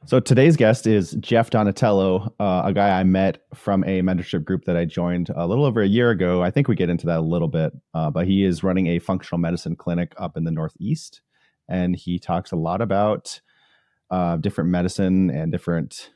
So today's guest is Jeff Donatello, a guy I met from a mentorship group that I joined a little over a year ago. I think we get into that a little bit, but he is running a functional medicine clinic up in the Northeast, and he talks a lot about different medicine and different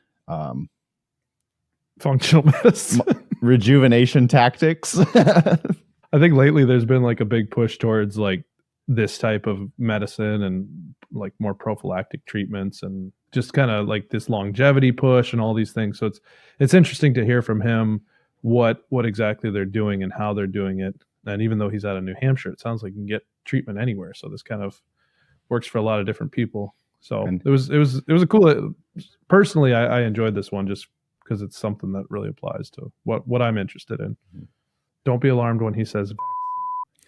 functional medicine rejuvenation tactics. I think lately there's been like a big push towards like this type of medicine and like more prophylactic treatments and just kind of like this longevity push and all these things. So it's interesting to hear from him what exactly they're doing and how they're doing it. And even though he's out of New Hampshire, it sounds like you can get treatment anywhere. So this kind of works for a lot of different people. So it was a cool. Personally, I enjoyed this one just because it's something that really applies to what I'm interested in. Don't be alarmed when he says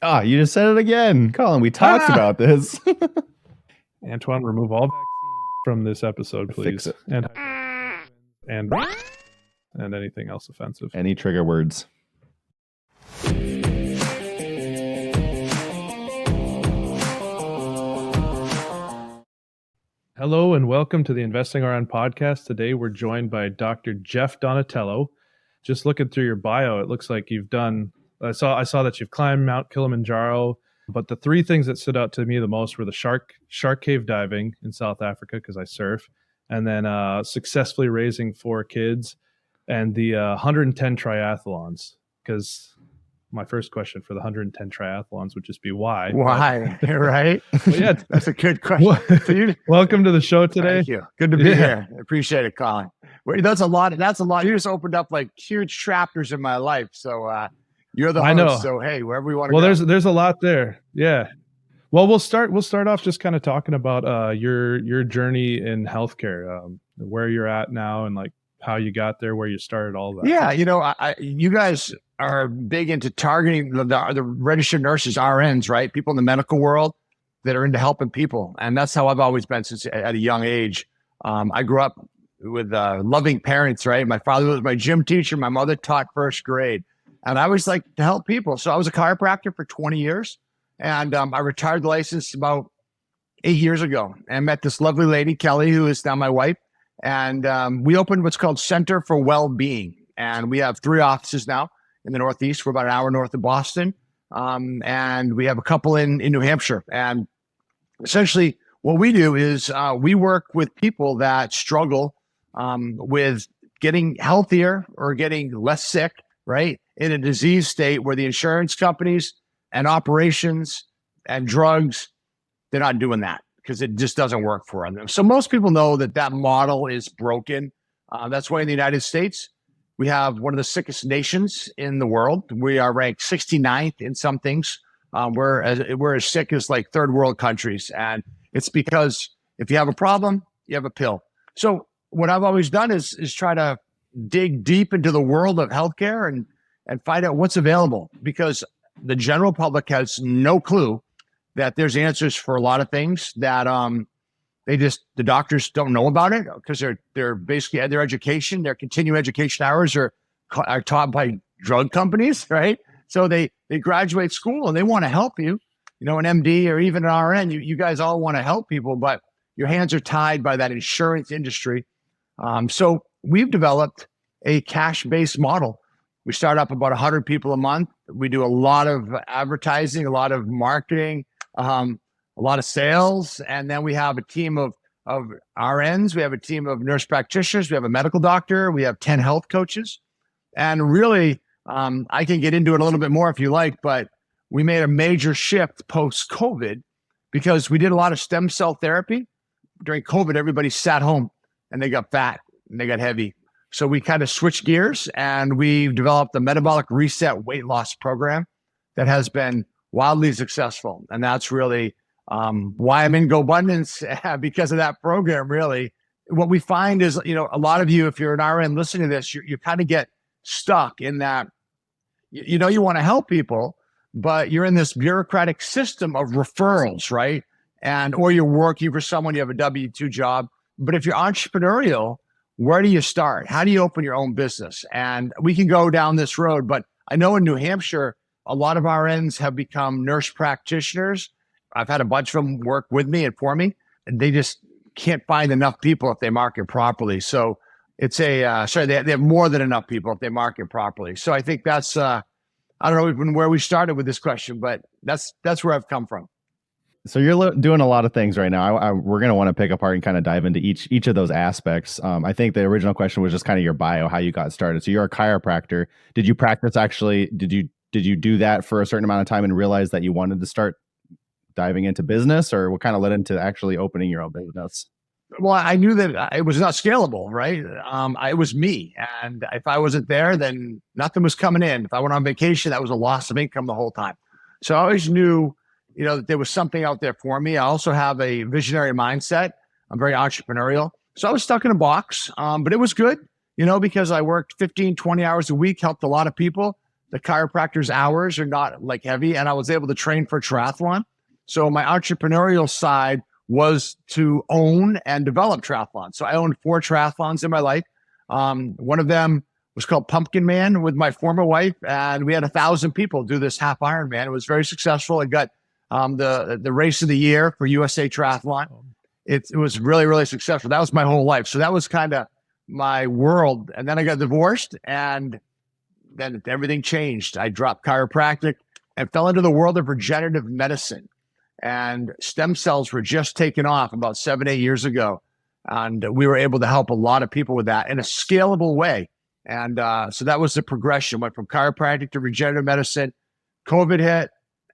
Ah, you just said it again. Colin, we talked about this. Antoine, remove all vaccines from this episode, please. And anything else offensive. Any trigger words. Hello and welcome to the Investing RN podcast. Today we're joined by Dr. Jeff Donatello. Just looking through your bio, it looks like you've done, I saw that you've climbed Mount Kilimanjaro, but the three things that stood out to me the most were the shark cave diving in South Africa, because I surf, and then successfully raising 4 kids, and the 110 triathlons, because my first question for the 110 triathlons would just be why? Why? Right? Yeah, that's a good question. So welcome to the show today. Thank you. Good to be here. I appreciate it, Colin. That's a lot. You just opened up like huge chapters in my life. So you're the host. I know. So hey, wherever we want to go. Well, there's a lot there. Yeah. Well, we'll start off just kind of talking about your journey in healthcare, where you're at now, and like how you got there, where you started, all that. Yeah, you guys are big into targeting the registered nurses, RNs, right? People in the medical world that are into helping people. And that's how I've always been since at a young age. I grew up with loving parents, right? My father was my gym teacher. My mother taught first grade. And I always like to help people. So I was a chiropractor for 20 years. And I retired the license about 8 years ago and met this lovely lady, Kelly, who is now my wife. And we opened what's called Center for Wellbeing. And we have 3 offices now in the Northeast. We're about an hour north of Boston. And we have a couple in New Hampshire. And essentially what we do is we work with people that struggle with getting healthier or getting less sick, right? In a disease state where the insurance companies and operations and drugs, they're not doing that because it just doesn't work for them. So most people know that model is broken. That's why in the United States, we have one of the sickest nations in the world. We are ranked 69th in some things. We're as sick as like third world countries. And it's because if you have a problem, you have a pill. So what I've always done is try to dig deep into the world of healthcare and find out what's available, because the general public has no clue that there's answers for a lot of things that the doctors don't know about it, because they're basically at their education, their continuing education hours are taught by drug companies, right? So they graduate school and they want to help you, an MD or even an RN. You guys all want to help people, but your hands are tied by that insurance industry. So we've developed a cash-based model. We start up about 100 people a month. We do a lot of advertising, a lot of marketing, a lot of sales. And then we have a team of RNs. We have a team of nurse practitioners. We have a medical doctor. We have 10 health coaches. And really, I can get into it a little bit more if you like, but we made a major shift post-COVID because we did a lot of stem cell therapy. During COVID, everybody sat home and they got fat and they got heavy. So we kind of switched gears and we developed a metabolic reset weight loss program that has been wildly successful. And that's really why I'm in GoBundance, because of that program, really. What we find is, a lot of you, if you're an RN listening to this, you kind of get stuck in that, you want to help people, but you're in this bureaucratic system of referrals, right? Or you're working for someone, you have a W-2 job. But if you're entrepreneurial, where do you start? How do you open your own business? And we can go down this road, but I know in New Hampshire, a lot of RNs have become nurse practitioners. I've had a bunch of them work with me and for me, and they just can't find enough people if they market properly. So it's they have more than enough people if they market properly. So I think that's, I don't know even where we started with this question, but that's where I've come from. So you're doing a lot of things right now. We're going to want to pick apart and kind of dive into each of those aspects. I think the original question was just kind of your bio, how you got started. So you're a chiropractor. Did you practice actually? Did you do that for a certain amount of time and realize that you wanted to start diving into business, or what kind of led into actually opening your own business? Well, I knew that it was not scalable, right? It was me. And if I wasn't there, then nothing was coming in. If I went on vacation, that was a loss of income the whole time. So I always knew, that there was something out there for me. I also have a visionary mindset. I'm very entrepreneurial. So I was stuck in a box, but it was good, because I worked 15, 20 hours a week, helped a lot of people. The chiropractor's hours are not like heavy, and I was able to train for triathlon. So my entrepreneurial side was to own and develop triathlons. So I owned 4 triathlons in my life. One of them was called Pumpkin Man with my former wife, and we had 1,000 people do this half Ironman. It was very successful. It got the race of the year for USA Triathlon. It was really, really successful. That was my whole life. So that was kind of my world. And then I got divorced, and then everything changed. I dropped chiropractic and fell into the world of regenerative medicine. And stem cells were just taken off about 7-8 years ago. And we were able to help a lot of people with that in a scalable way. And so that was the progression. Went from chiropractic to regenerative medicine. COVID hit,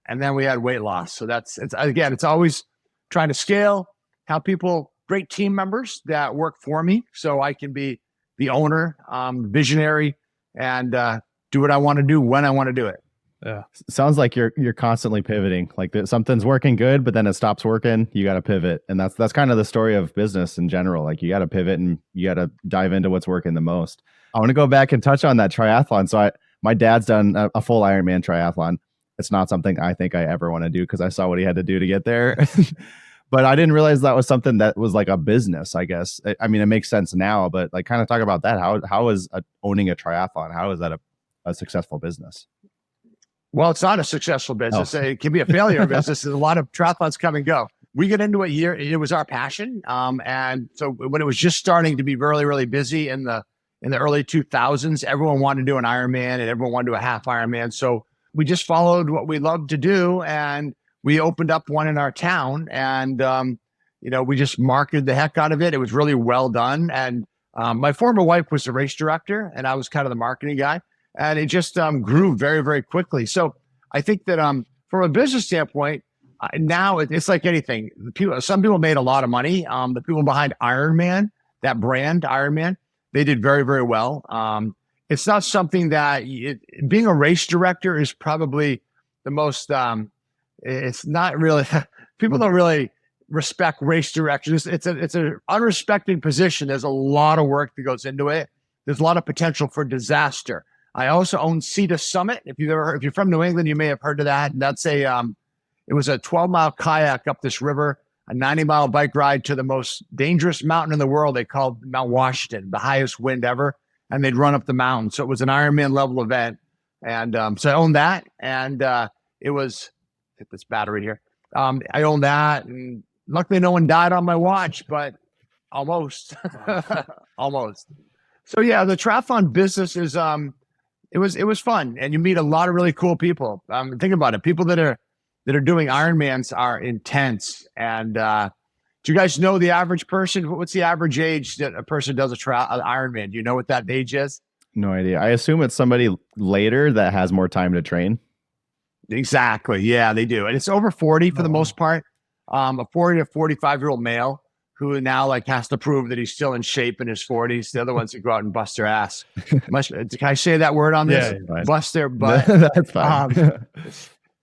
and then we had weight loss. So it's always trying to scale, have people, great team members that work for me so I can be the owner, visionary, and do what I want to do when I want to do it. Yeah. Sounds like you're constantly pivoting. Like something's working good, but then it stops working. You got to pivot. And that's kind of the story of business in general. Like you got to pivot and you got to dive into what's working the most. I want to go back and touch on that triathlon. So my dad's done a full Ironman triathlon. It's not something I think I ever want to do because I saw what he had to do to get there. But I didn't realize that was something that was like a business, I guess. I mean, it makes sense now, but like kind of talk about that. How is owning a triathlon? How is that a successful business? Well, it's not a successful business. It can be a failure business. There's a lot of triathlons come and go. We get into it here. It was our passion. And so when it was just starting to be really, really busy in the early 2000s, everyone wanted to do an Ironman and everyone wanted to do a half Ironman. So we just followed what we loved to do. And we opened up one in our town, and, we just marketed the heck out of it. It was really well done. And my former wife was the race director, and I was kind of the marketing guy. And it just grew very, very quickly. So I think that from a business standpoint, now it's like anything. Some people made a lot of money. The people behind Ironman, that brand Ironman, they did very, very well. It's not something that being a race director is probably the most. It's not really. People don't really respect race directors. It's an unrespected position. There's a lot of work that goes into it. There's a lot of potential for disaster. I also own Sea to Summit. If you're from New England, you may have heard of that. And that's it was a 12-mile kayak up this river, a 90-mile bike ride to the most dangerous mountain in the world. They called Mount Washington, the highest wind ever. And they'd run up the mountain. So it was an Ironman level event. And so I owned that. And it was, get this battery here. I owned that. And luckily no one died on my watch, but almost, almost. So yeah, the triathlon business is, it was fun, and you meet a lot of really cool people. Think about it. People that are doing Ironmans are intense. And do you guys know the average person? What's the average age that a person does an Ironman? Do you know what that age is? No idea. I assume it's somebody later that has more time to train. Exactly. Yeah, they do. And it's over 40 for the most part. A 40 to 45-year-old male who now has to prove that he's still in shape in his 40s. The other ones that go out and bust their ass. Can I say that word on this? Yeah, bust their butt. That's fine.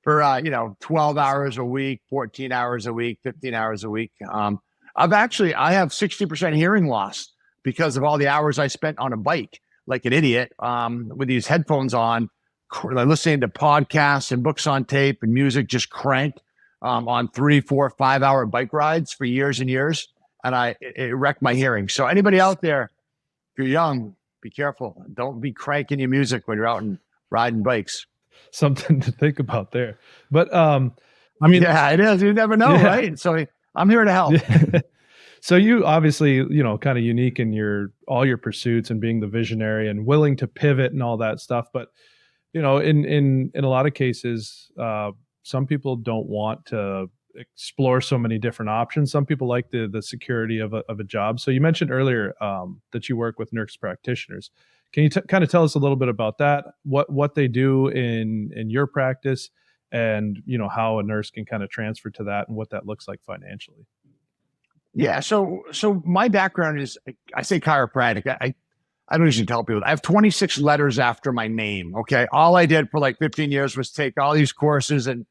For 12 hours a week, 14 hours a week, 15 hours a week. I have 60% hearing loss because of all the hours I spent on a bike like an idiot with these headphones on, listening to podcasts and books on tape and music just cranked on 3, 4, 5 hour bike rides for years and years. And it wrecked my hearing. So anybody out there, if you're young, be careful. Don't be cranking your music when you're out and riding bikes. Something to think about there. But yeah, it is. You never know, right? So I'm here to help. So you obviously, kind of unique in all your pursuits and being the visionary and willing to pivot and all that stuff. But, in a lot of cases, some people don't want to explore so many different options. Some people like the security of a job. So you mentioned earlier that you work with nurse practitioners. Can you kind of tell us a little bit about that? What they do in your practice, and how a nurse can kind of transfer to that, and what that looks like financially? Yeah. So my background is, I say chiropractic. I don't usually tell people. I have 26 letters after my name. Okay. All I did for like 15 years was take all these courses, and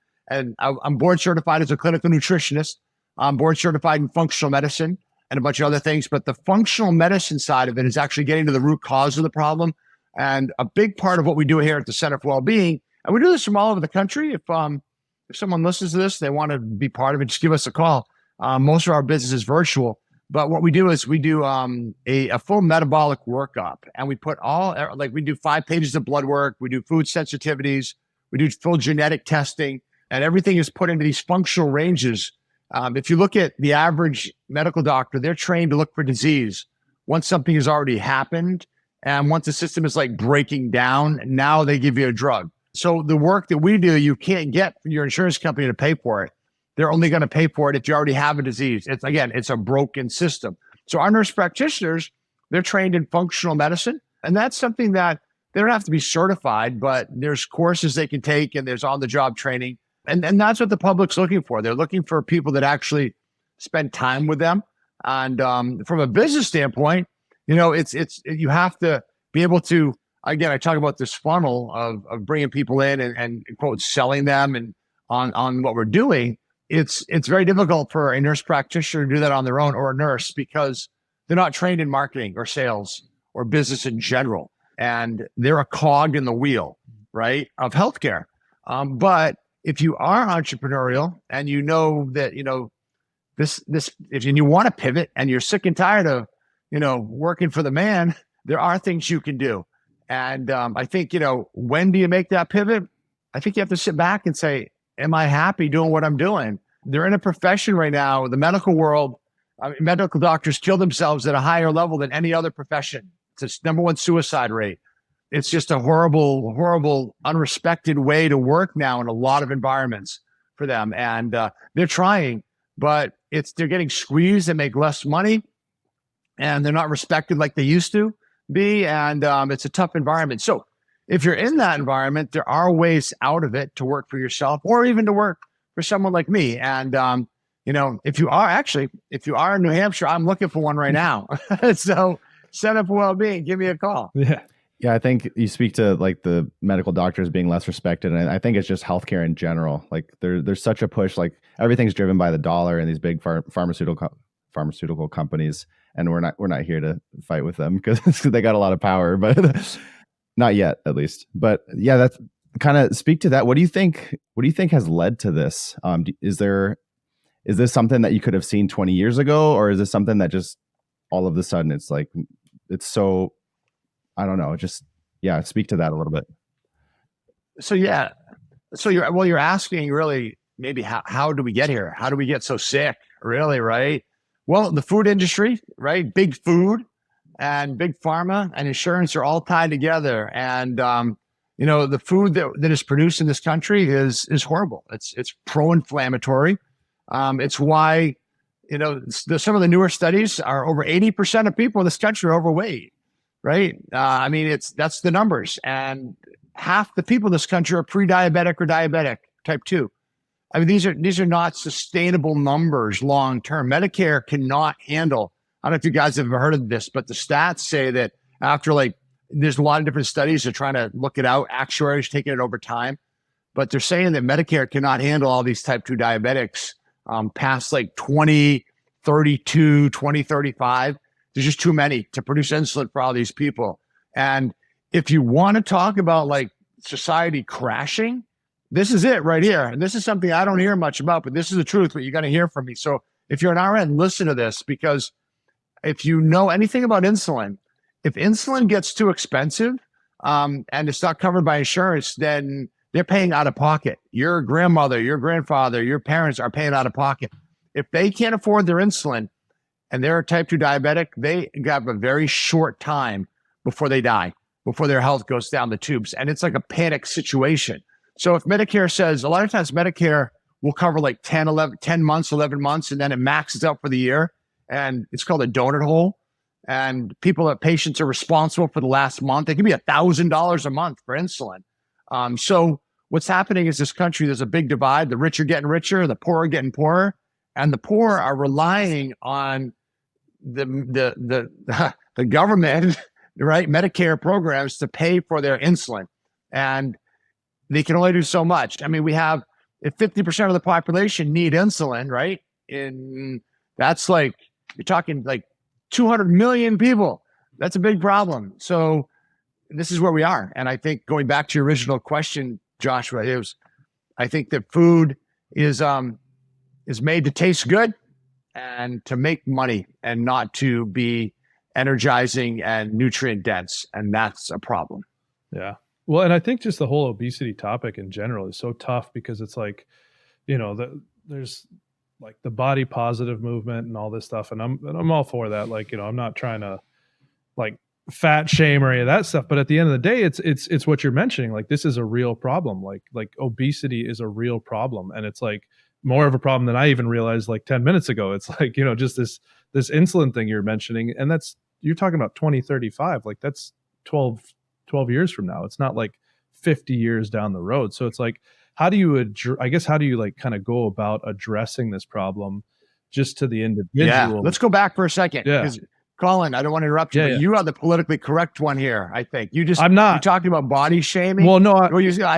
I'm board certified as a clinical nutritionist. I'm board certified in functional medicine and a bunch of other things. But the functional medicine side of it is actually getting to the root cause of the problem. And a big part of what we do here at the Center for Wellbeing, and we do this from all over the country. If someone listens to this, they want to be part of it, just give us a call. Most of our business is virtual, but what we do is we do a full metabolic workup, and we put we do 5 pages of blood work, we do food sensitivities, we do full genetic testing, and everything is put into these functional ranges. If you look at the average medical doctor, they're trained to look for disease once something has already happened, and once the system is like breaking down, now they give you a drug. So the work that we do, you can't get your insurance company to pay for it. They're only going to pay for it if you already have a disease. It's a broken system. So our nurse practitioners, they're trained in functional medicine. And that's something that they don't have to be certified, but there's courses they can take, and there's on-the-job training. And that's what the public's looking for. They're looking for people that actually spend time with them. And from a business standpoint, you have to be able to, again, I talk about this funnel of bringing people in and quote, selling them and on what we're doing. It's very difficult for a nurse practitioner to do that on their own, or a nurse, because they're not trained in marketing or sales or business in general. And they're a cog in the wheel, right, of healthcare. But if you are entrepreneurial and you know that, this, if you want to pivot and you're sick and tired of, working for the man, there are things you can do. And I think, when do you make that pivot? I think you have to sit back and say, am I happy doing what I'm doing? They're in a profession right now, the medical world. Medical doctors kill themselves at a higher level than any other profession. It's the number 1 suicide rate. It's just a horrible, horrible, unrespected way to work now in a lot of environments for them. And they're trying, but they're getting squeezed and make less money, and they're not respected like they used to be. And it's a tough environment. So if you're in that environment, there are ways out of it to work for yourself, or even to work for someone like me. And, if you are in New Hampshire, I'm looking for one right now. So Center for Wellbeing, give me a call. Yeah. Yeah, I think you speak to like the medical doctors being less respected, and I think it's just healthcare in general. Like there's such a push, like everything's driven by the dollar and these big pharmaceutical companies, and we're not here to fight with them because they got a lot of power, but not yet, at least. But yeah, that's kind of speak to that. What do you think has led to this? Is this something that you could have seen 20 years ago, or is this something that just all of a sudden it's so, I don't know, just, yeah, speak to that a little bit. So, yeah. So you're asking really maybe how do we get here? How do we get so sick? Really, right? Well, the food industry, right? Big food and big pharma and insurance are all tied together. And, the food that is produced in this country is horrible. It's pro-inflammatory. It's why, some of the newer studies are over 80% of people in this country are overweight, right? That's the numbers. And half the people in this country are pre-diabetic or diabetic type 2. These are not sustainable numbers long-term. Medicare cannot handle, I don't know if you guys have ever heard of this, but the stats say that after there's a lot of different studies that are trying to look it out, actuaries taking it over time, but they're saying that Medicare cannot handle all these type 2 diabetics past 2032, 2035. There's just too many to produce insulin for all these people. And if you want to talk about society crashing, this is it right here. And this is something I don't hear much about, but this is the truth, but you got to hear from me. So if you're an RN, listen to this, because if you know anything about insulin, if insulin gets too expensive and it's not covered by insurance, then they're paying out of pocket. Your grandmother, your grandfather, your parents are paying out of pocket. If they can't afford their insulin, and they're a type 2 diabetic, they have a very short time before they die, before their health goes down the tubes. And it's like a panic situation. So if Medicare says, a lot of times Medicare will cover like 10 months, 11 months, and then it maxes out for the year. And it's called a donut hole. And patients are responsible for the last month. It can be $1,000 a month for insulin. So what's happening is this country, there's a big divide. The rich are getting richer, the poor are getting poorer, and the poor are relying on the government, right, Medicare programs to pay for their insulin. And they can only do so much. I mean, we have, if 50% of the population need insulin, right? That's like, you're talking like 200 million people. That's a big problem. So this is where we are. And I think going back to your original question, Joshua, I think that food is made to taste good and to make money and not to be energizing and nutrient dense. And that's a problem. Yeah. Well, and I think just the whole obesity topic in general is so tough because it's like, there's like the body positive movement and all this stuff. And I'm all for that. Like, I'm not trying to like fat shame or any of that stuff. But at the end of the day, it's what you're mentioning. Like, this is a real problem. Like obesity is a real problem. And it's like more of a problem than I even realized like 10 minutes ago. It's like, just this insulin thing you're mentioning. And you're talking about 2035. Like that's 12 years from now. It's not like 50 years down the road. So it's like, how do you like kind of go about addressing this problem just to the individual? Yeah. Let's go back for a second. Yeah. Because Colin, I don't want to interrupt you, but you are the politically correct one here. I think I'm not. You're talking about body shaming. Well, no, I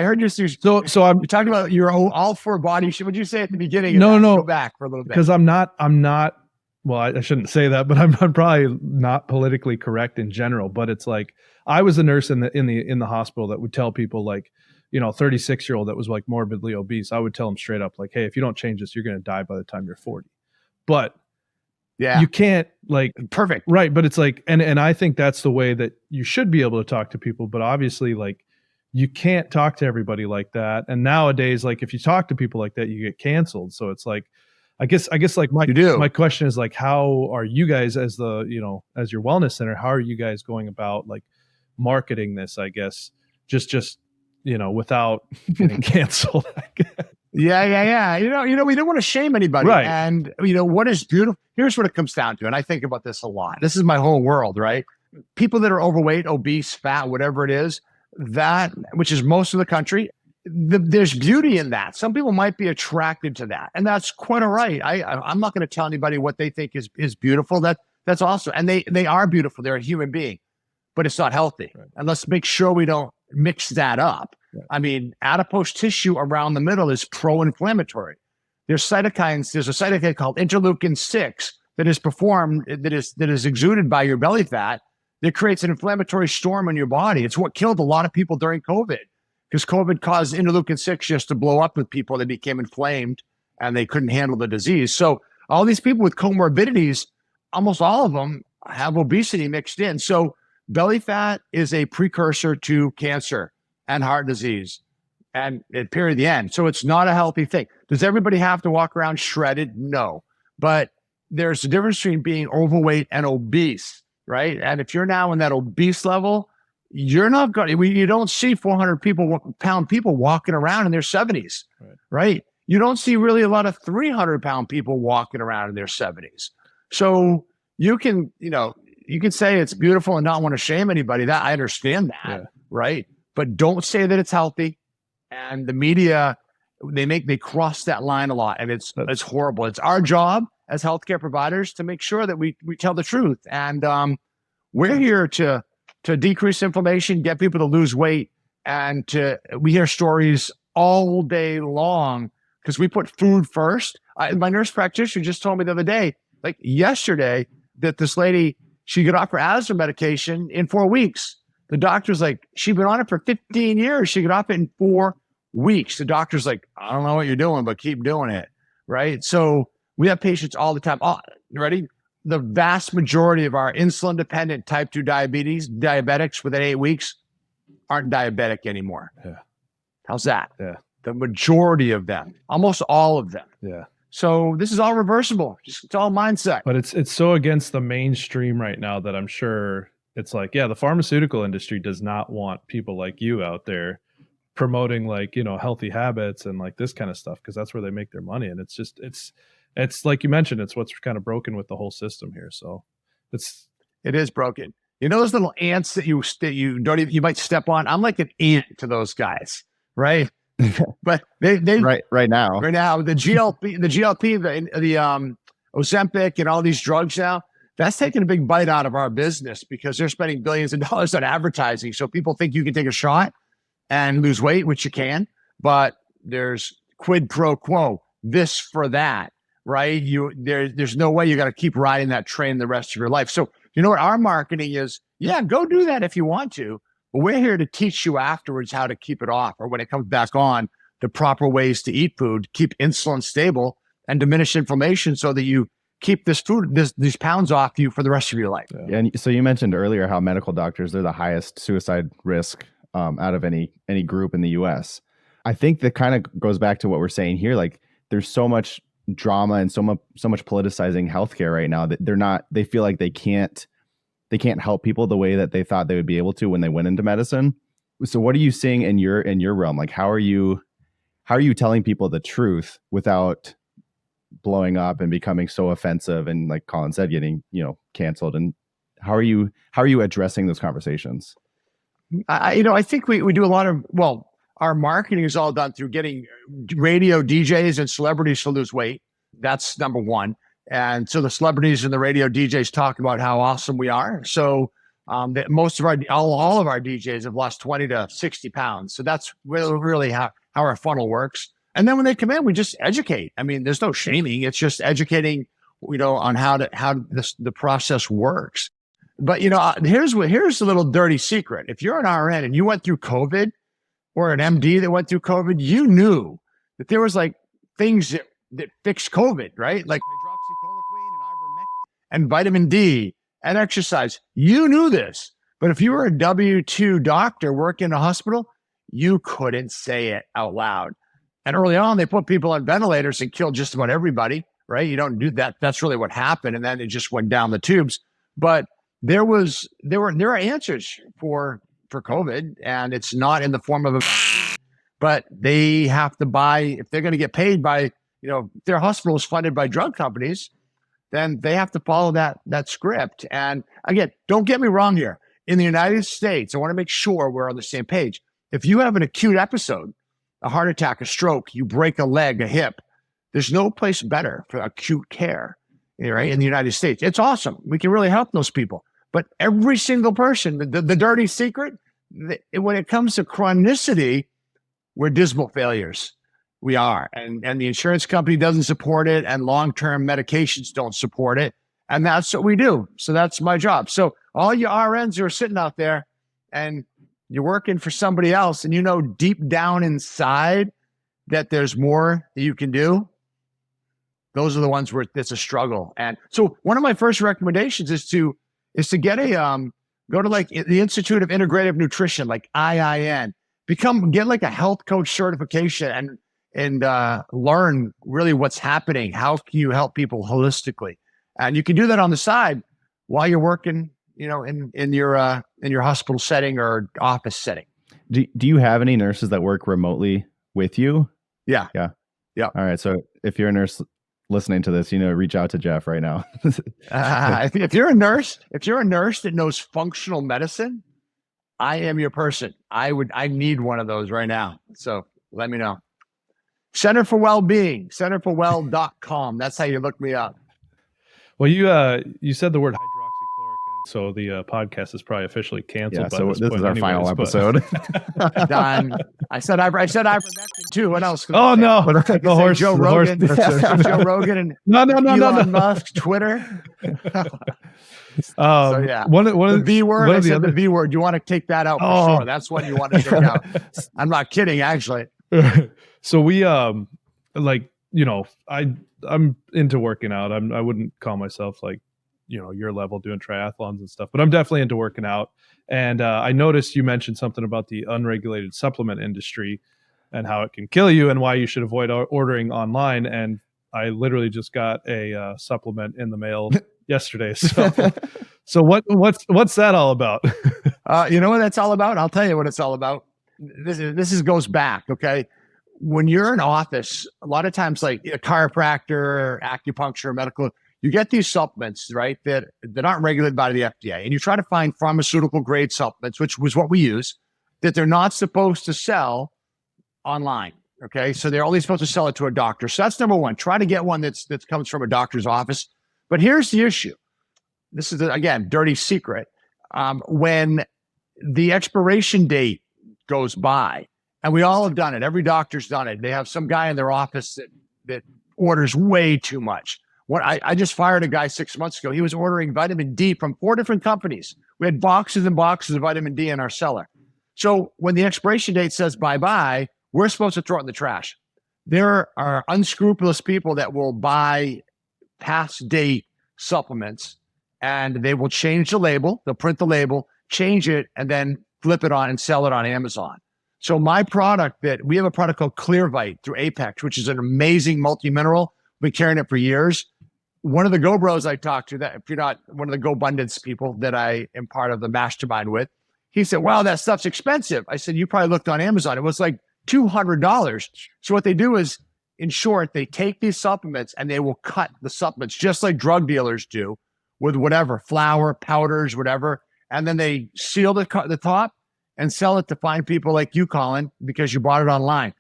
heard you. So you're talking about you're all for body shaming. What'd you say at the beginning? No. Go back for a little bit. Because I'm not. Well, I shouldn't say that, but I'm probably not politically correct in general. But it's like I was a nurse in the hospital that would tell people like, 36-year-old that was like morbidly obese. I would tell them straight up like, hey, if you don't change this, you're going to die by the time you're 40. But yeah, you can't like perfect. Right. But it's like, and I think that's the way that you should be able to talk to people. But obviously like you can't talk to everybody like that. And nowadays, like if you talk to people like that, you get canceled. So it's like, I guess like my question is like, how are you guys as as your wellness center, how are you guys going about like marketing this, I guess, just without getting canceled? Yeah. We don't want to shame anybody. Right. And what is beautiful, here's what it comes down to. And I think about this a lot. This is my whole world, right? People that are overweight, obese, fat, whatever it is, which is most of the country, there's beauty in that. Some people might be attracted to that, and that's quite all right. I'm not going to tell anybody what they think is beautiful. That's awesome. And they are beautiful. They're a human being, but it's not healthy. Right. And let's make sure we don't mix that up. Right. I mean, adipose tissue around the middle is pro-inflammatory. There's cytokines. There's a cytokine called interleukin-6 that is exuded by your belly fat that creates an inflammatory storm in your body. It's what killed a lot of people during COVID, because COVID caused interleukin-6 just to blow up with people that became inflamed and they couldn't handle the disease. So all these people with comorbidities, almost all of them have obesity mixed in. So belly fat is a precursor to cancer and heart disease, and period, the end. So it's not a healthy thing. Does everybody have to walk around shredded? No. But there's a difference between being overweight and obese, right? And if you're now in that obese level, you're not going. You don't see 400-pound people walking around in their 70s, right? You don't see really a lot of 300-pound people walking around in their 70s. So you can say it's beautiful and not want to shame anybody. That I understand that, right? But don't say that it's healthy. And the media, they cross that line a lot, and it's horrible. It's our job as healthcare providers to make sure that we tell the truth, and we're here to decrease inflammation, get people to lose weight, and we hear stories all day long because we put food first. My nurse practitioner just told me the other day, like yesterday, that this lady, she got off her asthma medication in 4 weeks. The doctor's like, she'd been on it for 15 years. She got off it in 4 weeks. The doctor's like, I don't know what you're doing, but keep doing it, right? So we have patients all the time. Oh, ready? The vast majority of our insulin-dependent type 2 diabetics within 8 weeks aren't diabetic anymore. Yeah. How's that? Yeah. The majority of them, almost all of them. Yeah. So this is all reversible. It's all mindset. But it's so against the mainstream right now that I'm sure it's like, yeah, the pharmaceutical industry does not want people like you out there promoting like, healthy habits and like this kind of stuff, because that's where they make their money. And it's just it's like you mentioned, it's what's kind of broken with the whole system here. So it is broken. You know those little ants that you don't even, you might step on? I'm like an ant to those guys, right? But they right now the GLP, the Ozempic and all these drugs now, that's taking a big bite out of our business because they're spending billions of dollars on advertising. So people think you can take a shot and lose weight, which you can, but there's quid pro quo, this for that, right? There's no way you got to keep riding that train the rest of your life. So you know what our marketing is? Yeah, go do that if you want to, but we're here to teach you afterwards how to keep it off, or when it comes back on, the proper ways to eat food, keep insulin stable and diminish inflammation so that you keep these pounds off you for the rest of your life. Yeah. And so you mentioned earlier how medical doctors, they're the highest suicide risk out of any group in the US. I think that kind of goes back to what we're saying here. Like there's so much drama and so much politicizing healthcare right now that they feel like they can't help people the way that they thought they would be able to when they went into medicine. So what are you seeing in your realm? Like how are you telling people the truth without blowing up and becoming so offensive and, like Colin said, getting canceled? And how are you addressing those conversations? I think we do a lot of, our marketing is all done through getting radio DJs and celebrities to lose weight. That's number one. And so the celebrities and the radio DJs talk about how awesome we are. So that most of all of our DJs have lost 20 to 60 pounds. So that's really how our funnel works. And then when they come in, we just educate. I mean, there's no shaming. It's just educating, on how the process works. But here's a little dirty secret. If you're an RN and you went through COVID, or an MD that went through COVID, you knew that there was like things that fixed COVID, right? Like hydroxychloroquine and ivermectin and vitamin D and exercise. You knew this. But if you were a W-2 doctor working in a hospital, you couldn't say it out loud. And early on, they put people on ventilators and killed just about everybody, right? You don't do that. That's really what happened. And then it just went down the tubes. But there are answers for COVID, and it's not in the form of but they have to buy, if they're going to get paid by, if their hospital is funded by drug companies, then they have to follow that script. And again, don't get me wrong here. In the United States, I want to make sure we're on the same page. If you have an acute episode, a heart attack, a stroke, you break a leg, a hip, there's no place better for acute care, right? In the United States. It's awesome. We can really help those people. But every single person, the dirty secret, when it comes to chronicity, we're dismal failures. We are. And the insurance company doesn't support it, and long-term medications don't support it. And that's what we do. So that's my job. So all you RNs who are sitting out there and you're working for somebody else, and deep down inside that there's more that you can do, those are the ones where it's a struggle. And so one of my first recommendations is to get go to like the Institute of Integrative Nutrition, like IIN, get like a health coach certification and learn really what's happening. How can you help people holistically? And you can do that on the side while you're working, in your hospital setting or office setting. Do you have any nurses that work remotely with you? Yeah. All right. So if you're a nurse listening to this, reach out to Jeff right now. If you're a nurse that knows functional medicine, I am your person. I need one of those right now. So let me know. Center for Wellbeing, centerforwell.com. That's how you look me up. Well, you said the word hydroxychloroquine, so the podcast is probably officially canceled. Yeah, so this is our final episode. Done. I said ivermectin too. What else? Oh no, the horse, Joe Rogan, Joe Rogan, and Elon Musk, Twitter. So yeah, one of the V word. I said the V word. You want to take that out for sure. That's what you want to take out. I'm not kidding, actually. So we I'm into working out. I wouldn't call myself like, your level doing triathlons and stuff, but I'm definitely into working out. And I noticed you mentioned something about the unregulated supplement industry and how it can kill you and why you should avoid ordering online. And I literally just got a supplement in the mail yesterday. So what's that all about? You know what that's all about? I'll tell you what it's all about. Goes back. Okay. When you're in office, a lot of times, like a chiropractor, acupuncture, medical, you get these supplements, right, that aren't regulated by the FDA. And you try to find pharmaceutical grade supplements, which was what we use, that they're not supposed to sell online. Okay. So they're only supposed to sell it to a doctor. So that's number one. Try to get one that comes from a doctor's office. But here's the issue. This is, again, dirty secret. When the expiration date goes by, and we all have done it, every doctor's done it. They have some guy in their office that orders way too much. I just fired a guy 6 months ago. He was ordering vitamin D from 4 different companies. We had boxes and boxes of vitamin D in our cellar. So when the expiration date says bye-bye, we're supposed to throw it in the trash. There are unscrupulous people that will buy past date supplements, and they will change the label. They'll print the label, change it, and then flip it on and sell it on Amazon. So my product we have a product called Clearvite through Apex, which is an amazing multi-mineral. We've been carrying it for years. One of the Go Bros I talked to, that if you're not one of the Go Abundance people that I am part of the mastermind with, he said, wow, that stuff's expensive. I said, you probably looked on Amazon. It was like $200. So what they do is, in short, they take these supplements and they will cut the supplements just like drug dealers do with whatever, flour, powders, whatever. And then they seal the top and sell it to fine people like you, Colin, because you bought it online.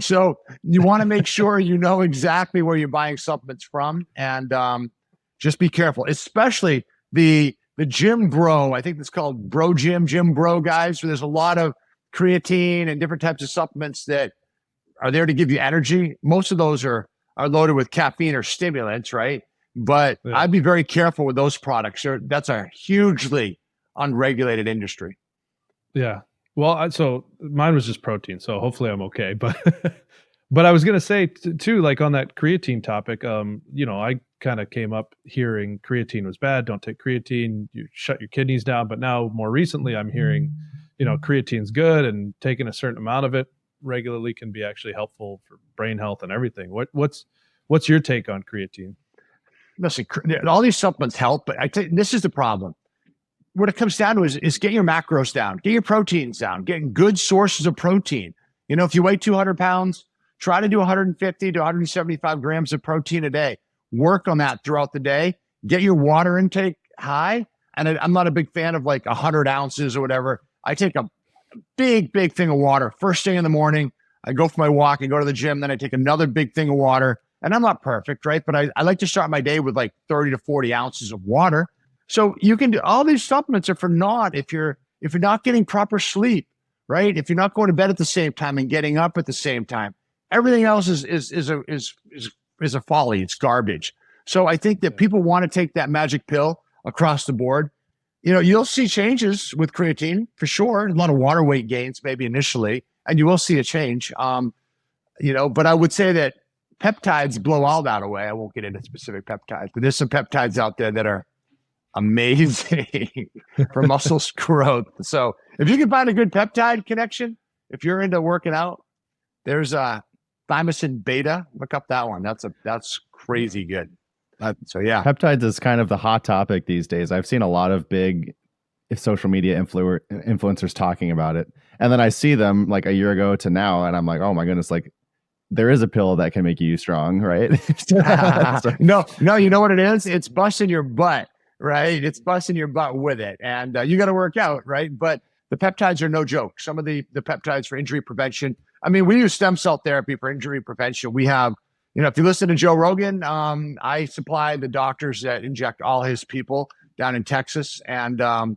So you want to make sure you know exactly where you're buying supplements from, and just be careful, especially the gym bro. I think it's called gym bro guys. So there's a lot of creatine and different types of supplements that are there to give you energy. Most of those are loaded with caffeine or stimulants, right? But yeah, I'd be very careful with those products. That's a hugely unregulated industry. Yeah. Well, so mine was just protein, so hopefully I'm okay. But but I was gonna say too, like on that creatine topic, I kind of came up hearing creatine was bad. Don't take creatine. You shut your kidneys down. But now more recently, I'm hearing, creatine's good, and taking a certain amount of it regularly can be actually helpful for brain health and everything. What's your take on creatine? Listen, all these supplements help, but this is the problem. What it comes down to is get your macros down, get your proteins down, getting good sources of protein. If you weigh 200 pounds, try to do 150 to 175 grams of protein a day. Work on that throughout the day. Get your water intake high. And I'm not a big fan of like 100 ounces or whatever. I take a big thing of water first thing in the morning. I go for my walk and go to the gym. Then I take another big thing of water. And I'm not perfect, right? But I like to start my day with like 30 to 40 ounces of water. So you can do all these supplements are for naught if you're not getting proper sleep, right? If you're not going to bed at the same time and getting up at the same time, everything else is a folly. It's garbage. So I think that people want to take that magic pill across the board. You'll see changes with creatine for sure. A lot of water weight gains maybe initially, and you will see a change. But I would say that peptides blow all that away. I won't get into specific peptides, but there's some peptides out there that are amazing for muscle growth. So if you can find a good peptide connection, if you're into working out, there's a thymosin beta. Look up that one. That's crazy good. So yeah, peptides is kind of the hot topic these days. I've seen a lot of big social media influencers talking about it, and then I see them like a year ago to now, and I'm like, oh my goodness, like there is a pill that can make you strong, right? No, you know what it is? It's busting your butt. Right? It's busting your butt with it. And you got to work out, right? But the peptides are no joke. Some of the peptides for injury prevention. I mean, we use stem cell therapy for injury prevention. We have, if you listen to Joe Rogan, I supply the doctors that inject all his people down in Texas. And I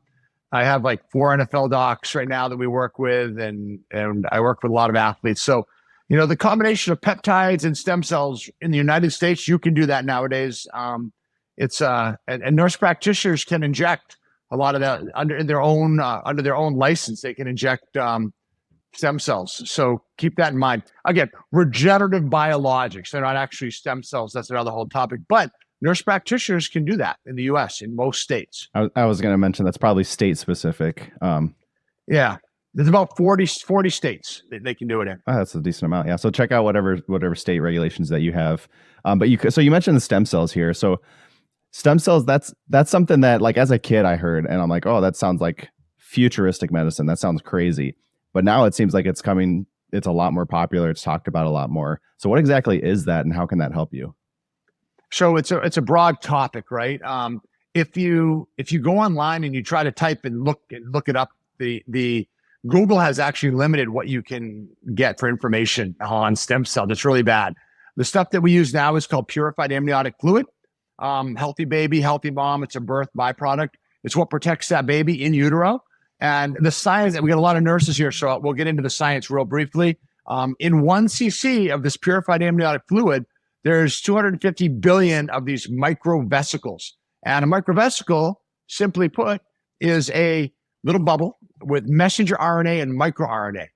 have like 4 NFL docs right now that we work with. And I work with a lot of athletes. So, the combination of peptides and stem cells in the United States, you can do that nowadays. It's and nurse practitioners can inject a lot of that under their own license. They can inject stem cells. So keep that in mind. Again, regenerative biologics. They're not actually stem cells. That's another whole topic. But nurse practitioners can do that in the U.S. in most states. I was going to mention that's probably state specific. Yeah. There's about 40 states that they can do it in. Oh, that's a decent amount. Yeah. So check out whatever state regulations that you have. So you mentioned the stem cells here. So stem cells, that's something that, like, as a kid I heard, and I'm like, oh, that sounds like futuristic medicine. That sounds crazy. But now it seems like it's a lot more popular. It's talked about a lot more. So what exactly is that, and how can that help you? So it's a broad topic, right? If you go online and you try to type and look it up, the Google has actually limited what you can get for information on stem cell. That's really bad. The stuff that we use now is called purified amniotic fluid. Healthy baby, healthy mom. It's a birth byproduct. It's what protects that baby in utero. And the science, we got a lot of nurses here, so we'll get into the science real briefly. In 1 cc of this purified amniotic fluid, there's 250 billion of these microvesicles. And a microvesicle, simply put, is a little bubble with messenger RNA and microRNA.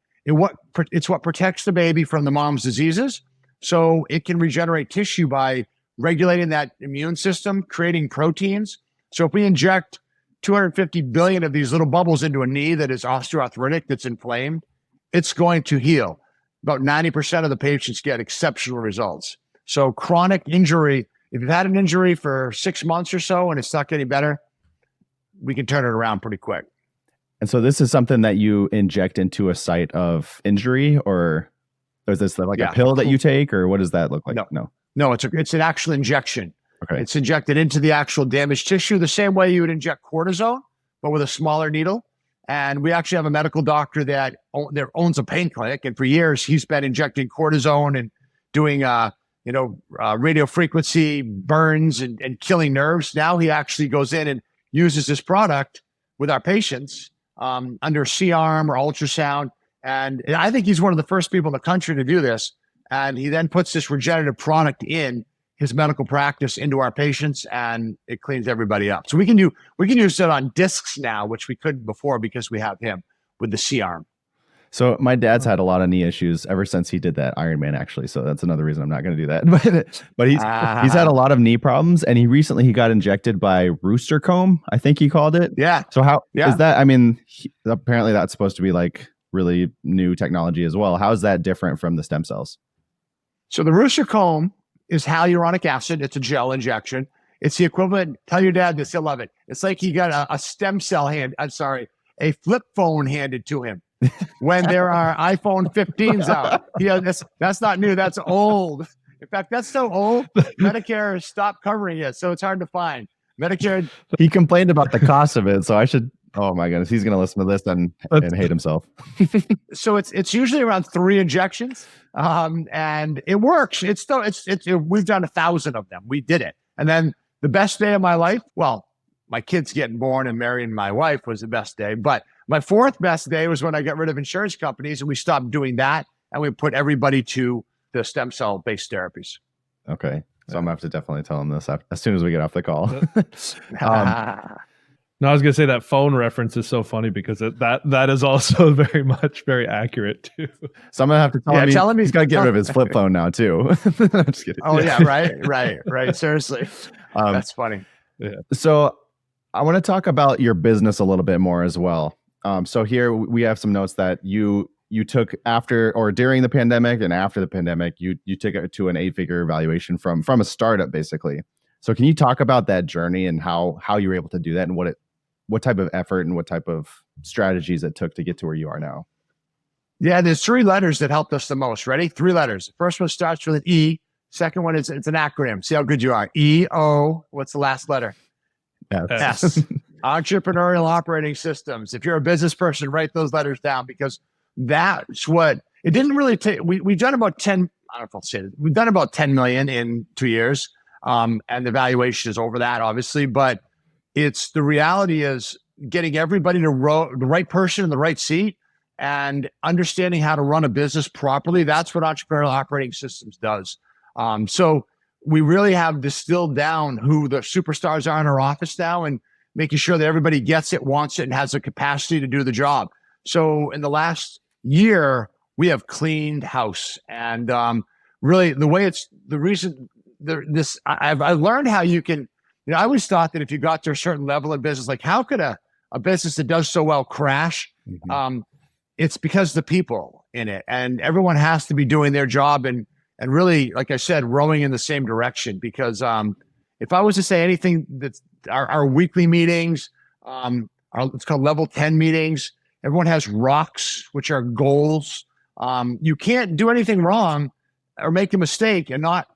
It's what protects the baby from the mom's diseases. So it can regenerate tissue by regulating that immune system, creating proteins. So if we inject 250 billion of these little bubbles into a knee that is osteoarthritic, that's inflamed, it's going to heal. About 90% of the patients get exceptional results. So chronic injury, if you've had an injury for 6 months or so and it's not getting better, we can turn it around pretty quick. And so this is something that you inject into a site of injury, or is this like a pill that you take, or what does that look like? No, it's an actual injection. Okay. It's injected into the actual damaged tissue the same way you would inject cortisone, but with a smaller needle. And we actually have a medical doctor that owns a pain clinic, and for years he's been injecting cortisone and doing radio frequency burns and killing nerves. Now he actually goes in and uses this product with our patients under C-arm or ultrasound. And I think he's one of the first people in the country to do this. And he then puts this regenerative product in his medical practice into our patients, and it cleans everybody up. So we can use it on discs now, which we couldn't before because we have him with the C-arm. So my dad's had a lot of knee issues ever since he did that Ironman, actually. So that's another reason I'm not going to do that. But he's had a lot of knee problems, and he recently got injected by rooster comb, I think he called it. Yeah. So how is that? I mean, apparently that's supposed to be like really new technology as well. How is that different from the stem cells? So the rooster comb is hyaluronic acid. It's a gel injection. It's the equivalent. Tell your dad this; he'll love it. It's like he got a stem cell a flip phone handed to him when there are iPhone 15s out. That's not new. That's old. In fact, that's so old. Medicare stopped covering it, so it's hard to find. Medicare. He complained about the cost of it, so I should. Oh my goodness, he's going to listen to this and hate himself. So it's usually around 3 injections, and it works. We've done 1,000 of them. We did it, and then the best day of my life. Well, my kids getting born and marrying my wife was the best day, but my 4th best day was when I got rid of insurance companies and we stopped doing that, and we put everybody to the stem cell based therapies. Okay, so I'm gonna have to definitely tell him this as soon as we get off the call. No, I was gonna say that phone reference is so funny because that is also very accurate too. So I'm gonna have to tell him he's got to get rid of his flip phone now too. I'm just kidding. Oh yeah, right. Seriously, that's funny. Yeah. So I want to talk about your business a little bit more as well. So here we have some notes that you took after or during the pandemic and after the pandemic, you took it to an 8-figure valuation from a startup basically. So can you talk about that journey and how you were able to do that, and what type of effort and what type of strategies it took to get to where you are now? Yeah, there's 3 letters that helped us the most. Ready? 3 letters. The first one starts with an E. Second one it's an acronym. See how good you are. E-O. What's the last letter? S. Entrepreneurial operating systems. If you're a business person, write those letters down, because that's what it didn't really take. We've done about 10. I don't know if I'll say it. We've done about 10 million in 2 years. And the valuation is over that, obviously, but the reality is getting everybody the right person in the right seat and understanding how to run a business properly. That's what entrepreneurial operating systems does. So we really have distilled down who the superstars are in our office now, and making sure that everybody gets it, wants it, and has the capacity to do the job. So in the last year, we have cleaned house, and really I've learned how you can. I always thought that if you got to a certain level of business, like how could a business that does so well crash? Mm-hmm. it's because the people in it, and everyone has to be doing their job and really, like I said, rowing in the same direction. Because if I was to say anything, that's our weekly meetings, it's called level 10 meetings. Everyone has rocks, which are goals. You can't do anything wrong or make a mistake and not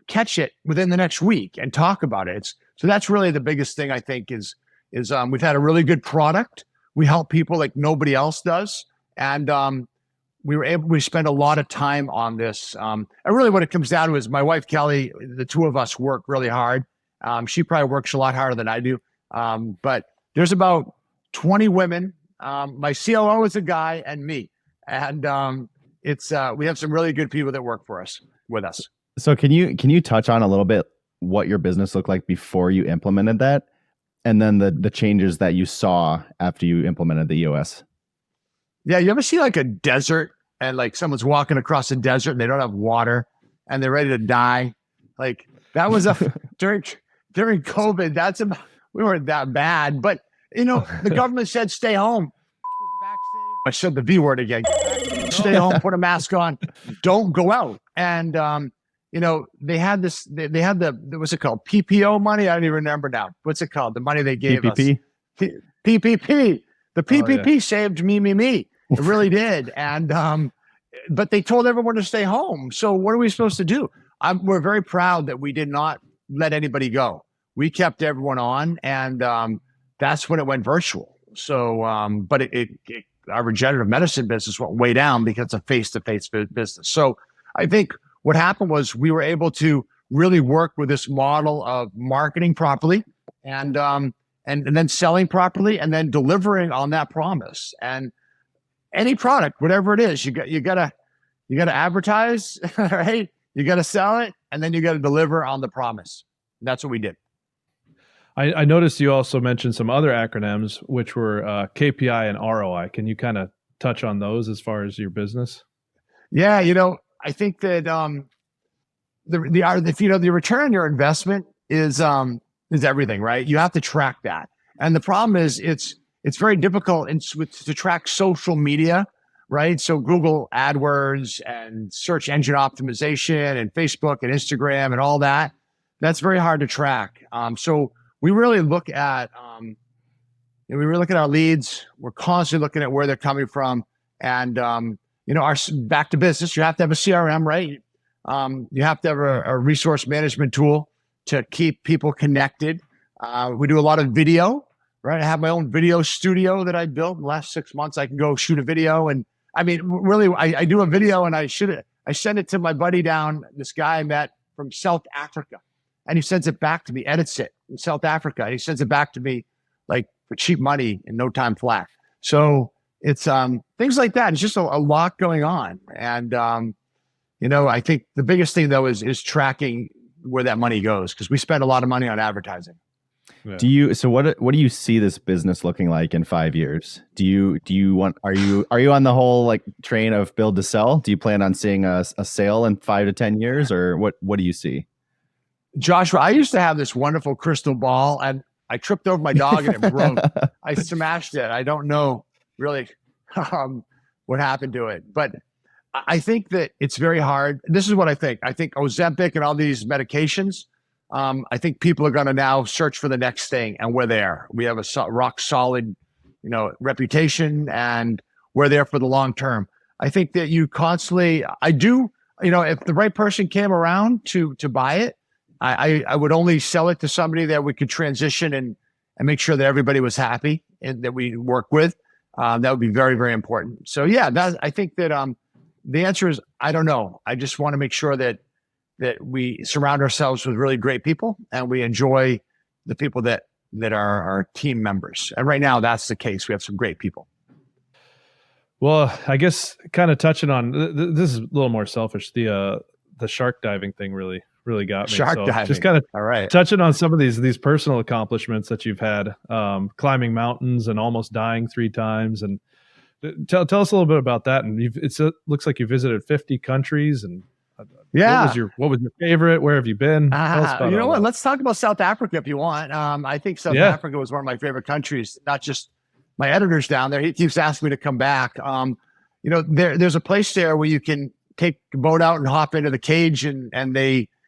catch it within the next week and talk about it. So that's really the biggest thing, I think, is we've had a really good product. We help people like nobody else does. And we spend a lot of time on this. And really what it comes down to is my wife, Kelly, the two of us work really hard. She probably works a lot harder than I do. But there's about 20 women. My COO is a guy, and me. And we have some really good people that work with us. So can you touch on a little bit what your business looked like before you implemented that, and then the changes that you saw after you implemented the EOS? Yeah, you ever see like a desert and like someone's walking across a desert and they don't have water and they're ready to die? Like that was during COVID. We weren't that bad, but the government said stay home. I said the V word again. Stay home, put a mask on, don't go out. And they had this. They had what's it called? PPO money. I don't even remember now. What's it called? The money they gave PPP? us. PPP. The PPP saved me. It really did. And but they told everyone to stay home. So what are we supposed to do? We're very proud that we did not let anybody go. We kept everyone on, and that's when it went virtual. So, but our regenerative medicine business went way down because it's a face-to-face business. So I think what happened was we were able to really work with this model of marketing properly and then selling properly and then delivering on that promise. And any product, whatever it is, you gotta advertise, right? You gotta sell it, and then you gotta deliver on the promise. And that's what we did. I noticed you also mentioned some other acronyms, which were KPI and ROI. Can you kind of touch on those as far as your business? Yeah, I think that the return on your investment is everything, right? You have to track that, and the problem is it's very difficult to track social media, right? So Google AdWords and search engine optimization and Facebook and Instagram and all that. That's very hard to track. So we really look at our leads. We're constantly looking at where they're coming from, and our back to business. You have to have a CRM, right? You have to have a resource management tool to keep people connected. We do a lot of video, right? I have my own video studio that I built in the last 6 months. I can go shoot a video, and I mean, really, I do a video and I send it to my buddy down, this guy I met from South Africa. And he sends it back to me, edits it in South Africa. And he sends it back to me like for cheap money in no time flat. So it's things like that. It's just a lot going on. And, I think the biggest thing though is tracking where that money goes, because we spend a lot of money on advertising. Yeah. So what do you see this business looking like in 5 years? Are you on the whole like train of build to sell? Do you plan on seeing a sale in 5 to 10 years, or what do you see? Joshua, I used to have this wonderful crystal ball, and I tripped over my dog and it broke. I smashed it. I don't know really what happened to it, but I think that it's very hard. This is what I think. I think Ozempic and all these medications, I think people are going to now search for the next thing, and we're there. We have a rock solid, reputation, and we're there for the long term. I think that you constantly, if the right person came around to buy it, I would only sell it to somebody that we could transition and make sure that everybody was happy and that we work with. That would be very, very important. So yeah, I think that the answer is, I don't know. I just want to make sure that we surround ourselves with really great people and we enjoy the people that are our team members. And right now that's the case. We have some great people. Well, I guess kind of touching on, this is a little more selfish. The shark diving thing really got me. Shark diving. Just kind of all right. Touching on some of these personal accomplishments that you've had, climbing mountains and almost dying 3 times. And tell us a little bit about that. And it looks like you visited 50 countries. And yeah, what was your favorite? Where have you been? Tell us about what? that. Let's talk about South Africa if you want. I think South Africa was one of my favorite countries. Not just my editor's down there. He keeps asking me to come back. there's a place there where you can take the boat out and hop into the cage, and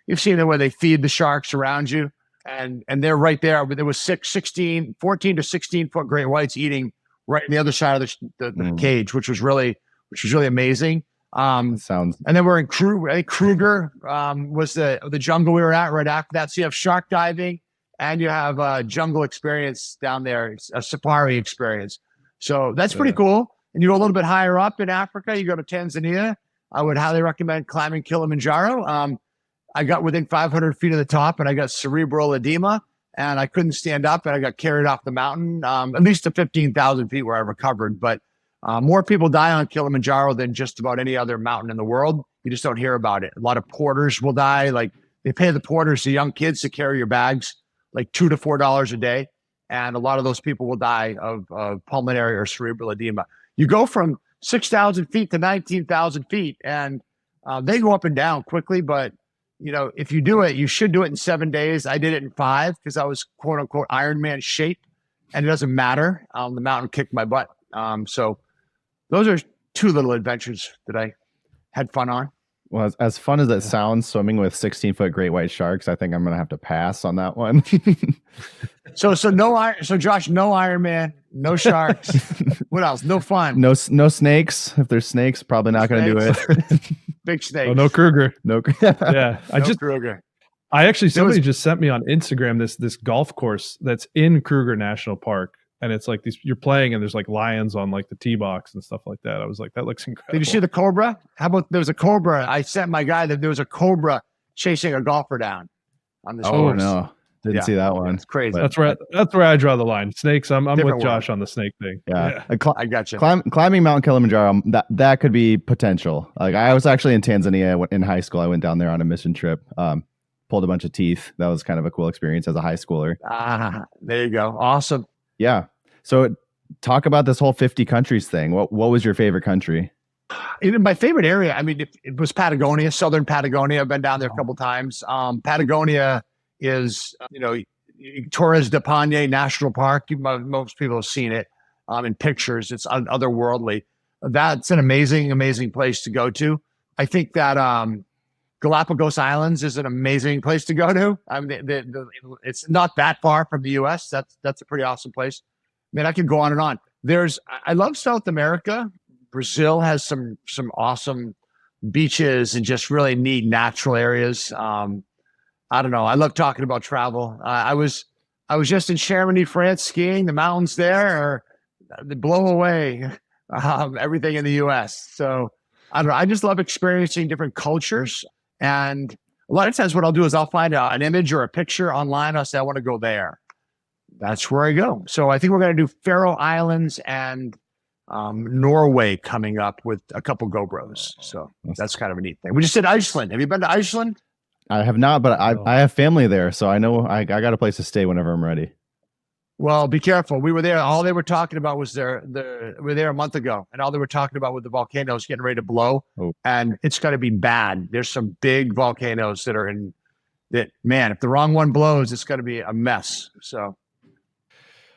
you've seen it where they feed the sharks around you, and they're right there. There was 14 to 16 foot great whites eating right on the other side of the cage, which was really amazing. Sounds. And then we're in Kruger. I think Kruger was the jungle we were at right after that. So you have shark diving and you have a jungle experience down there. It's a safari experience. So that's pretty cool. And you go a little bit higher up in Africa, you go to Tanzania. I would highly recommend climbing Kilimanjaro. I got within 500 feet of the top and I got cerebral edema and I couldn't stand up and I got carried off the mountain, at least to 15,000 feet where I recovered. But more people die on Kilimanjaro than just about any other mountain in the world. You just don't hear about it. A lot of porters will die. Like they pay the porters, the young kids, to carry your bags, like $2 to $4 a day. And a lot of those people will die of pulmonary or cerebral edema. You go from 6,000 feet to 19,000 feet and they go up and down quickly. But, if you do it, you should do it in 7 days. I did it in 5 because I was quote unquote Ironman shape and it doesn't matter. The mountain kicked my butt. So those are 2 little adventures that I had fun on. Well, as fun as it sounds, swimming with 16-foot great white sharks, I think I'm going to have to pass on that one. So Josh, no Ironman, no sharks. What else? No fun. No snakes. If there's snakes, probably not going to do it. Big snakes. Oh, no Kruger. No. Yeah. Kruger. Somebody just sent me on Instagram this golf course that's in Kruger National Park. And it's like you're playing and there's like lions on like the tee box and stuff like that. I was like, that looks incredible. Did you see the cobra? How about there was a cobra? I sent my guy that there was a cobra chasing a golfer down on this course. No. Didn't see that one. It's crazy. That's where I draw the line. Snakes. I'm with Josh on the snake thing. Yeah. I got you. Climbing Mount Kilimanjaro, that could be potential. Like I was actually in Tanzania in high school. I went down there on a mission trip. Pulled a bunch of teeth. That was kind of a cool experience as a high schooler. There you go. Awesome. Yeah. So talk about this whole 50 countries thing. What was your favorite country? My favorite area, I mean, it was Patagonia, southern Patagonia. I've been down there a couple times. Patagonia is, Torres del Paine National Park. Most people have seen it in pictures. It's otherworldly. That's an amazing, amazing place to go to. I think that Galapagos Islands is an amazing place to go to. I mean, it's not that far from the U.S. That's a pretty awesome place. I mean, I could go on and on. I love South America. Brazil has some awesome beaches and just really neat natural areas. I don't know. I love talking about travel. I was just in Chamonix, France, skiing. The mountains there they blow away everything in the U.S. So I don't know. I just love experiencing different cultures. And a lot of times what I'll do is I'll find an image or a picture online. I'll say, I want to go there. That's where I go. So I think we're going to do Faroe Islands and Norway coming up with a couple GoPros. So that's kind of a neat thing. We just did Iceland. Have you been to Iceland? I have not, but I have family there. So I know I got a place to stay whenever I'm ready. Well, be careful. We were there. All they were talking about was we were there a month ago, and all they were talking about was the volcanoes getting ready to blow. Oh. And it's going to be bad. There's some big volcanoes that are man, if the wrong one blows, it's going to be a mess. So.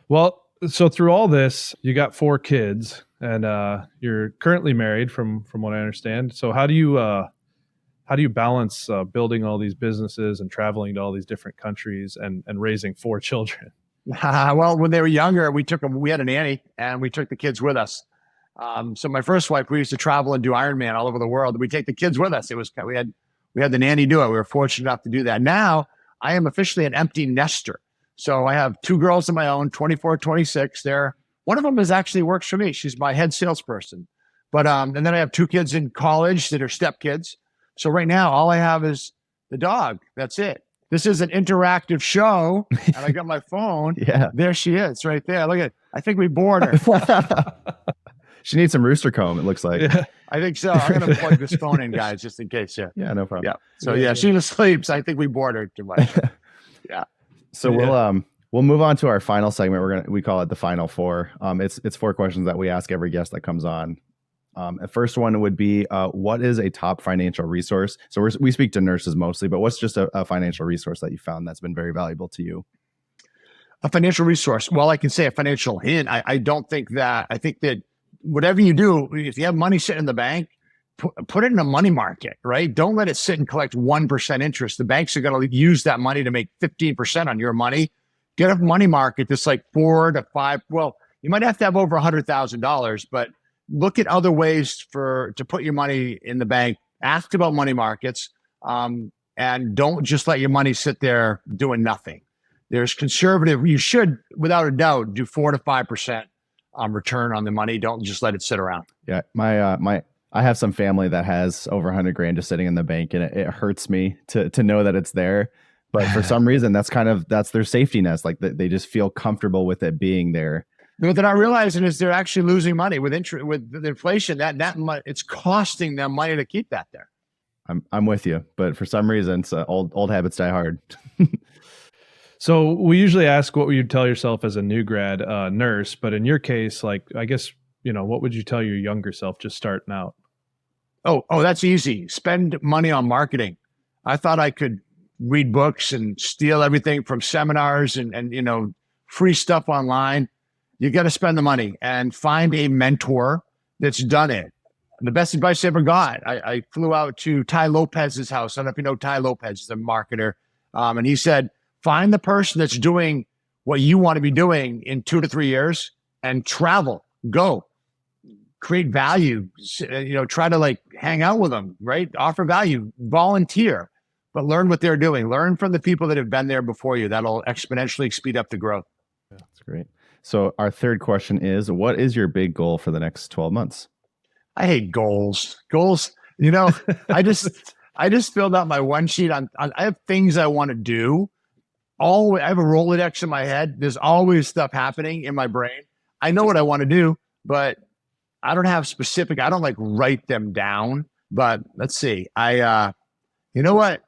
Well, so through all this, you got 4 kids, and you're currently married, from what I understand. So how do you balance building all these businesses and traveling to all these different countries and raising 4 children? Well, when they were younger, we had a nanny, and we took the kids with us. So my first wife, we used to travel and do Ironman all over the world. We take the kids with us. We had the nanny do it. We were fortunate enough to do that. Now I am officially an empty nester. So I have 2 girls of my own, 24, 26. One of them actually works for me. She's my head salesperson. But and then I have 2 kids in college that are stepkids. So right now, all I have is the dog. That's it. This is an interactive show, and I got my phone. Yeah, there she is, right there. Look at it. I think we bored her. She needs some rooster comb. It looks like. Yeah. I think so. I'm gonna plug this phone in, guys, just in case. Yeah, no problem. Yeah. So she sleeps. I think we bored her too much. Yeah. So we'll move on to our final segment. We call it the final 4. It's 4 questions that we ask every guest that comes on. The first one would be, what is a top financial resource? So we speak to nurses mostly, but what's just a financial resource that you found that's been very valuable to you? A financial resource. Well, I can say a financial hint. I think that whatever you do, if you have money sitting in the bank, put it in a money market, right? Don't let it sit and collect 1% interest. The banks are going to use that money to make 15% on your money. Get a money market that's like 4 to 5. Well, you might have to have over $100,000, but look at other ways to put your money in the bank. Ask about money markets, and don't just let your money sit there doing nothing. There's conservative. You should, without a doubt, do 4 to 5% return on the money. Don't just let it sit around. Yeah, I have some family that has over 100 grand just sitting in the bank, and it hurts me to know that it's there. But for some reason, that's their safety nest. Like they just feel comfortable with it being there. What they're not realizing is they're actually losing money with inflation. That it's costing them money to keep that there. I'm with you, but for some reason, it's old habits die hard. So we usually ask what would you tell yourself as a new grad nurse, but in your case, like I guess what would you tell your younger self just starting out? Oh, that's easy. Spend money on marketing. I thought I could read books and steal everything from seminars and free stuff online. You got to spend the money and find a mentor that's done it. The best advice I ever got, I flew out to Ty Lopez's house. I don't know if you know Ty Lopez, the marketer. And he said, find the person that's doing what you want to be doing in 2 to 3 years and travel, go, create value, try to like hang out with them, right? Offer value, volunteer, but learn what they're doing. Learn from the people that have been there before you. That'll exponentially speed up the growth. Yeah, that's great. So our third question is, what is your big goal for the next 12 months? I hate goals. I just filled out my one sheet on I have things I want to do. I have a Rolodex in my head. There's always stuff happening in my brain. I know what I want to do, but I don't have specific. I don't like write them down. But let's see. You know what?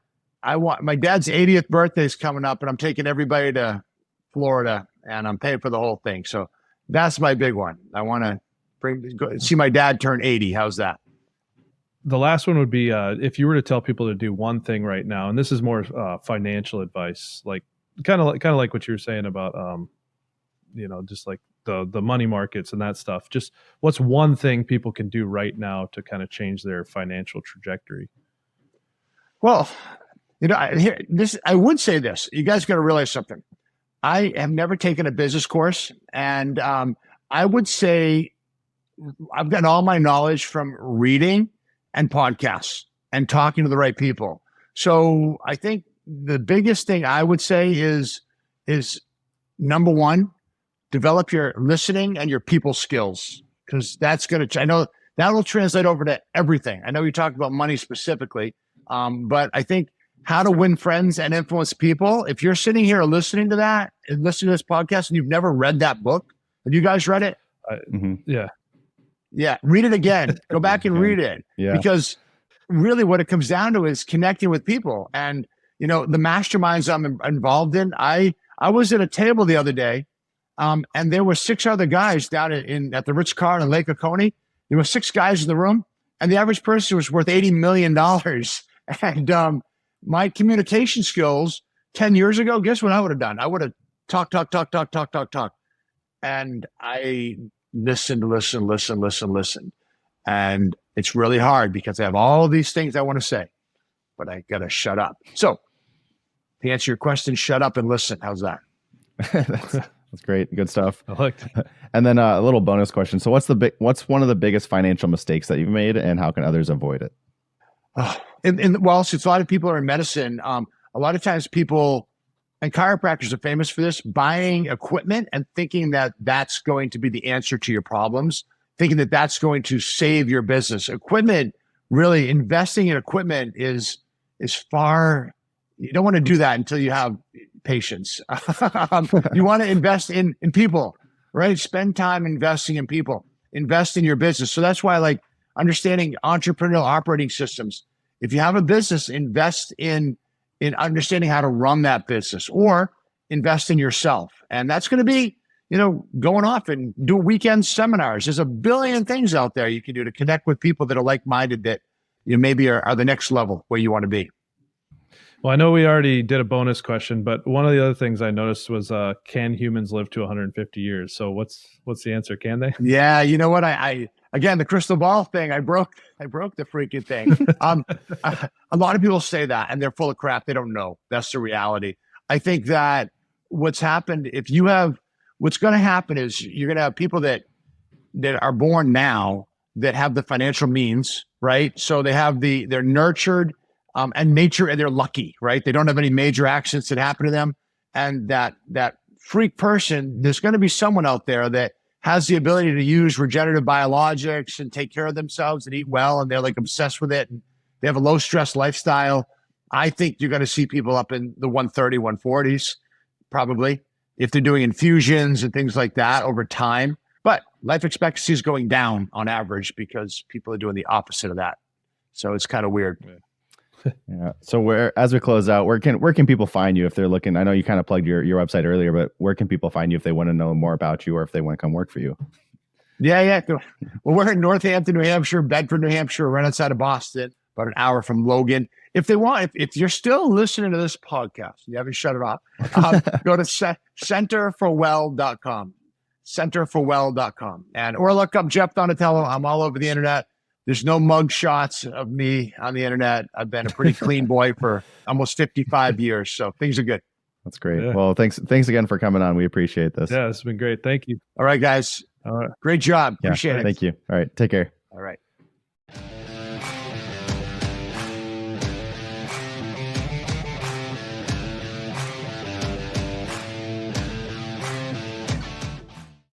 My dad's 80th birthday is coming up, and I'm taking everybody to Florida, and I'm paying for the whole thing. So that's my big one. I want to see my dad turn 80. How's that? The last one would be if you were to tell people to do one thing right now, and this is more financial advice, like kind of like what you were saying about just like the money markets and that stuff. Just what's one thing people can do right now to kind of change their financial trajectory? Well, I would say this. You guys got to realize something. I have never taken a business course, and I would say I've gotten all my knowledge from reading and podcasts and talking to the right people. So I think the biggest thing I would say is number one, develop your listening and your people skills, because that's going to, I know that will translate over to everything. I know you talked about money specifically, but I think how to win friends and influence people. If you're sitting here listening to that and listening to this podcast and you've never read that book, have you guys read it? Yeah. Yeah. Read it again. Go back and read it. Yeah. Because really what it comes down to is connecting with people. And, the masterminds I'm involved in, I was at a table the other day, and there were 6 other guys down at the Ritz-Carlton in Lake Oconee. There were 6 guys in the room, and the average person was worth $80 million. And my communication skills 10 years ago, guess what I would have done? I would have talk. And I listened. And it's really hard because I have all these things I want to say, but I got to shut up. So to answer your question, shut up and listen. How's that? That's great. Good stuff. I like that. And then a little bonus question. So what's one of the biggest financial mistakes that you've made, and how can others avoid it? Since a lot of people are in medicine, a lot of times people, and chiropractors are famous for this, buying equipment and thinking that that's going to be the answer to your problems, thinking that that's going to save your business. Equipment, really investing in equipment is far, you don't want to do that until you have patience. You want to invest in people, right? Spend time investing in people, invest in your business. So that's why I like understanding entrepreneurial operating systems. If you have a business, invest in understanding how to run that business, or invest in yourself. And that's going to be, going off and do weekend seminars. There's a billion things out there you can do to connect with people that are like-minded, that maybe are the next level where you want to be. Well, I know we already did a bonus question, but one of the other things I noticed was, can humans live to 150 years? So what's the answer? Can they? Yeah, you know what? I again, the crystal ball thing. I broke the freaking thing. A lot of people say that, and they're full of crap. They don't know. That's the reality. I think that what's happened, what's going to happen is you're going to have people that are born now that have the financial means, right? So they're nurtured, and nature, and they're lucky, right? They don't have any major accidents that happen to them, and that freak person, there's going to be someone out there that has the ability to use regenerative biologics and take care of themselves and eat well, and they're like obsessed with it, and they have a low stress lifestyle. I think you're going to see people up in the 130, 140s, probably, if they're doing infusions and things like that over time. But life expectancy is going down on average because people are doing the opposite of that. So it's kind of weird. Yeah. So as we close out, where can people find you if they're looking? I know you kind of plugged your website earlier, but where can people find you if they want to know more about you or if they want to come work for you? Yeah. Well, we're in Northampton, New Hampshire, Bedford, New Hampshire, right outside of Boston, about an hour from Logan. If they want, if you're still listening to this podcast, you haven't shut it off, go to centerforwell.com, centerforwell.com, or look up Jeff Donatello. I'm all over the internet. There's no mug shots of me on the internet. I've been a pretty clean boy for almost 55 years. So things are good. That's great. Yeah. Well, thanks again for coming on. We appreciate this. Yeah, it's been great. Thank you. All right, guys. All right. Great job. Yeah, Appreciate it. Thank you. All right. Take care. All right.